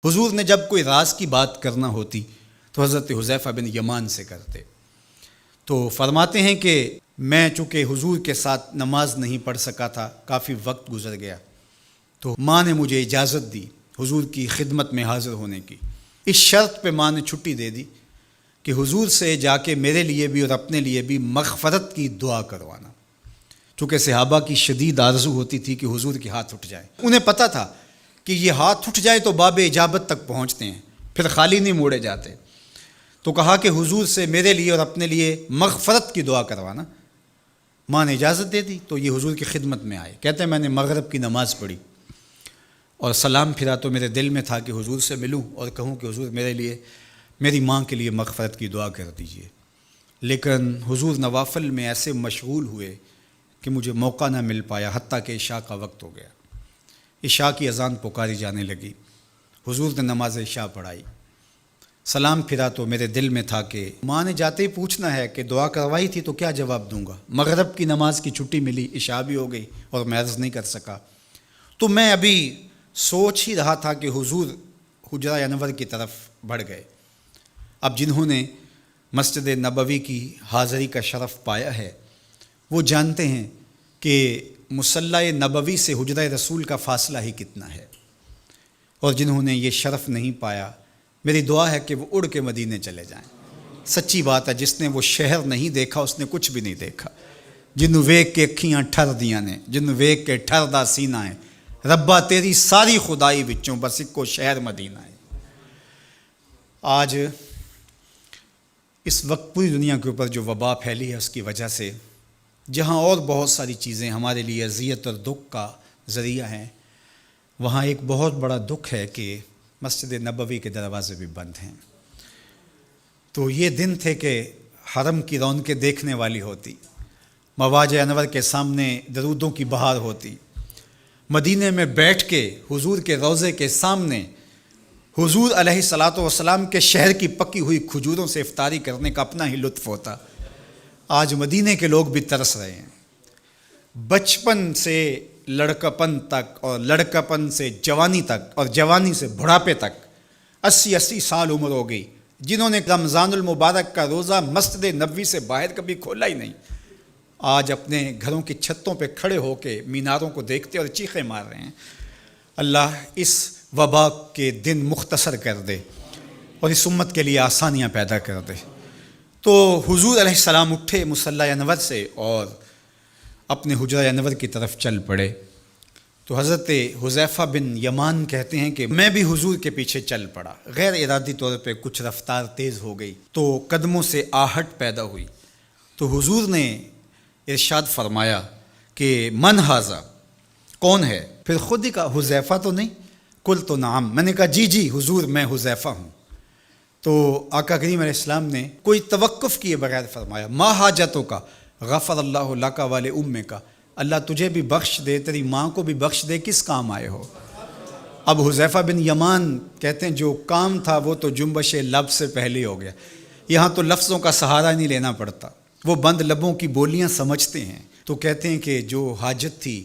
حضور نے جب کوئی راز کی بات کرنا ہوتی تو حضرت حذیفہ بن یمان سے کرتے۔ تو فرماتے ہیں کہ میں چونکہ حضور کے ساتھ نماز نہیں پڑھ سکا تھا، کافی وقت گزر گیا، تو ماں نے مجھے اجازت دی حضور کی خدمت میں حاضر ہونے کی۔ اس شرط پہ ماں نے چھٹی دے دی کہ حضور سے جا کے میرے لیے بھی اور اپنے لیے بھی مغفرت کی دعا کروانا، چونکہ صحابہ کی شدید آرزو ہوتی تھی کہ حضور کے ہاتھ اٹھ جائیں۔ انہیں پتہ تھا کہ یہ ہاتھ اٹھ جائے تو باب اجابت تک پہنچتے ہیں، پھر خالی نہیں موڑے جاتے۔ تو کہا کہ حضور سے میرے لیے اور اپنے لیے مغفرت کی دعا کروانا۔ ماں نے اجازت دے دی تو یہ حضور کی خدمت میں آئے۔ کہتے ہیں میں نے مغرب کی نماز پڑھی اور سلام پھرا تو میرے دل میں تھا کہ حضور سے ملوں اور کہوں کہ حضور میرے لیے، میری ماں کے لیے مغفرت کی دعا کر دیجیے، لیکن حضور نوافل میں ایسے مشغول ہوئے کہ مجھے موقع نہ مل پایا، حتیٰ کہ عشاء کا وقت ہو گیا۔ عشاء کی اذان پکاری جانے لگی، حضور نے نماز عشاء پڑھائی، سلام پھرا تو میرے دل میں تھا کہ ماں نے جاتے ہی پوچھنا ہے کہ دعا کروائی تھی تو کیا جواب دوں گا۔ مغرب کی نماز کی چھٹی ملی، عشاء بھی ہو گئی اور میں عرض نہیں کر سکا۔ تو میں ابھی سوچ ہی رہا تھا کہ حضور حجرہ انور کی طرف بڑھ گئے۔ اب جنہوں نے مسجد نبوی کی حاضری کا شرف پایا ہے وہ جانتے ہیں کہ مصلی نبوی سے حجرہ رسول کا فاصلہ ہی کتنا ہے، اور جنہوں نے یہ شرف نہیں پایا میری دعا ہے کہ وہ اڑ کے مدینے چلے جائیں۔ سچی بات ہے، جس نے وہ شہر نہیں دیکھا اس نے کچھ بھی نہیں دیکھا۔ جنوں ویکھ کے اکھیاں ٹھر دیاں نے، جنوں ویکھ کے ٹھر دا سینہ ہے، ربا تیری ساری خدائی وچوں بس اکو شہر مدینہ ہے۔ آج اس وقت پوری دنیا کے اوپر جو وبا پھیلی ہے اس کی وجہ سے جہاں اور بہت ساری چیزیں ہمارے لیے اذیت اور دکھ کا ذریعہ ہیں، وہاں ایک بہت بڑا دکھ ہے کہ مسجد نبوی کے دروازے بھی بند ہیں۔ تو یہ دن تھے کہ حرم کی رونقیں دیکھنے والی ہوتی، مواج انور کے سامنے درودوں کی بہار ہوتی، مدینے میں بیٹھ کے حضور کے روضے کے سامنے حضور علیہ الصلاۃ والسلام کے شہر کی پکی ہوئی کھجوروں سے افطاری کرنے کا اپنا ہی لطف ہوتا۔ آج مدینے کے لوگ بھی ترس رہے ہیں۔ بچپن سے لڑکپن تک اور لڑکپن سے جوانی تک اور جوانی سے بڑھاپے تک 80 سال عمر ہو گئی، جنہوں نے رمضان المبارک کا روزہ مسجد نبوی سے باہر کبھی کھولا ہی نہیں، آج اپنے گھروں کی چھتوں پہ کھڑے ہو کے میناروں کو دیکھتے اور چیخیں مار رہے ہیں۔ اللہ اس وبا کے دن مختصر کر دے اور اس امت کے لیے آسانیاں پیدا کر دے۔ تو حضور علیہ السلام اٹھے مصلی انور سے اور اپنے حجرہ انور کی طرف چل پڑے۔ تو حضرت حذیفہ بن یمان کہتے ہیں کہ میں بھی حضور کے پیچھے چل پڑا، غیر ارادی طور پہ کچھ رفتار تیز ہو گئی تو قدموں سے آہٹ پیدا ہوئی۔ تو حضور نے ارشاد فرمایا کہ من ھذا، کون ہے؟ پھر خود ہی کہا حذیفہ تو نہیں؟ قلت نعم، میں نے کہا جی حضور میں حذیفہ ہوں۔ تو آقا کریم علیہ السلام نے کوئی توقف کیے بغیر فرمایا ما حاجتوں کا غفر اللہ لک ولی امک، اللہ تجھے بھی بخش دے، تیری ماں کو بھی بخش دے، کس کام آئے ہو؟ اب حذیفہ بن یمان کہتے ہیں جو کام تھا وہ تو جنبش لب سے پہلے ہو گیا، یہاں تو لفظوں کا سہارا نہیں لینا پڑتا، وہ بند لبوں کی بولیاں سمجھتے ہیں۔ تو کہتے ہیں کہ جو حاجت تھی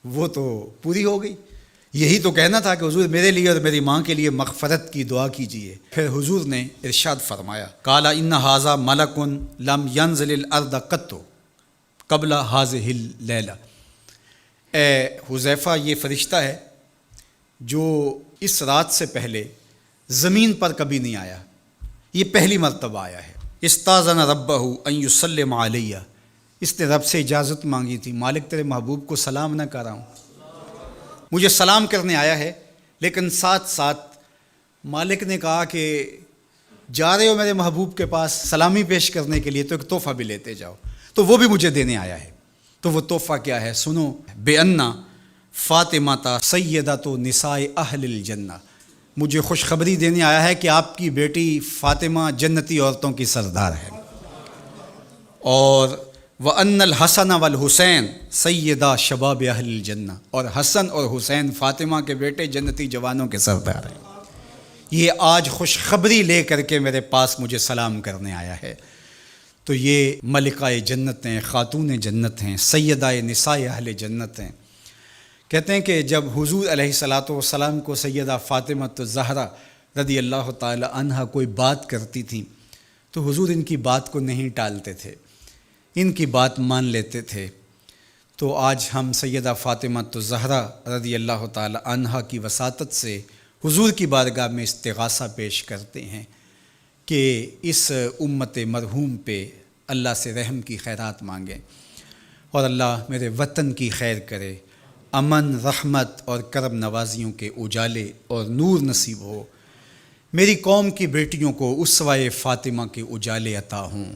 وہ تو پوری ہو گئی، یہی تو کہنا تھا کہ حضور میرے لیے اور میری ماں کے لیے مغفرت کی دعا کیجیے۔ پھر حضور نے ارشاد فرمایا قال ان ھذا ملک لم ینزل الارض قط قبل ھذہ اللیلہ، اے حذیفہ یہ فرشتہ ہے جو اس رات سے پہلے زمین پر کبھی نہیں آیا، یہ پہلی مرتبہ آیا ہے۔ استاذن ربہ ان یسلم علیہ، اس نے رب سے اجازت مانگی تھی، مالک تیرے محبوب کو سلام نہ کر رہا ہوں، مجھے سلام کرنے آیا ہے، لیکن ساتھ ساتھ مالک نے کہا کہ جا رہے ہو میرے محبوب کے پاس سلامی پیش کرنے کے لیے تو ایک تحفہ بھی لیتے جاؤ، تو وہ بھی مجھے دینے آیا ہے۔ تو وہ تحفہ کیا ہے سنو، بے انا فاطمہ سیدۃ نساء اہل الجنہ، مجھے خوشخبری دینے آیا ہے کہ آپ کی بیٹی فاطمہ جنتی عورتوں کی سردار ہے، اور وَأَنَّ الْحَسَنَ وَالْحُسَيْنَ سَيِّدَا شَبَابِ أَهْلِ الْجَنَّةِ، اور حسن اور حسین فاطمہ کے بیٹے جنتی جوانوں کے سردار ہیں۔ یہ آج خوشخبری لے کر کے میرے پاس مجھے سلام کرنے آیا ہے۔ تو یہ ملکہ جنت ہیں، خاتون جنت ہیں، سیدہ نساء اہل جنت ہیں۔ کہتے ہیں کہ جب حضور علیہ الصلاۃ والسلام کو سیدہ فاطمہ الزہرا رضی اللہ تعالی عنہا کوئی بات کرتی تھیں تو حضور ان کی بات کو نہیں ٹالتے تھے، ان کی بات مان لیتے تھے۔ تو آج ہم سیدہ فاطمہ الزہرا رضی اللہ تعالی عنہا کی وساطت سے حضور کی بارگاہ میں استغاثہ پیش کرتے ہیں کہ اس امت مرحوم پہ اللہ سے رحم کی خیرات مانگیں اور اللہ میرے وطن کی خیر کرے، امن، رحمت اور کرم نوازیوں کے اجالے اور نور نصیب ہو، میری قوم کی بیٹیوں کو اسوہ فاطمہ کے اجالے عطا ہوں۔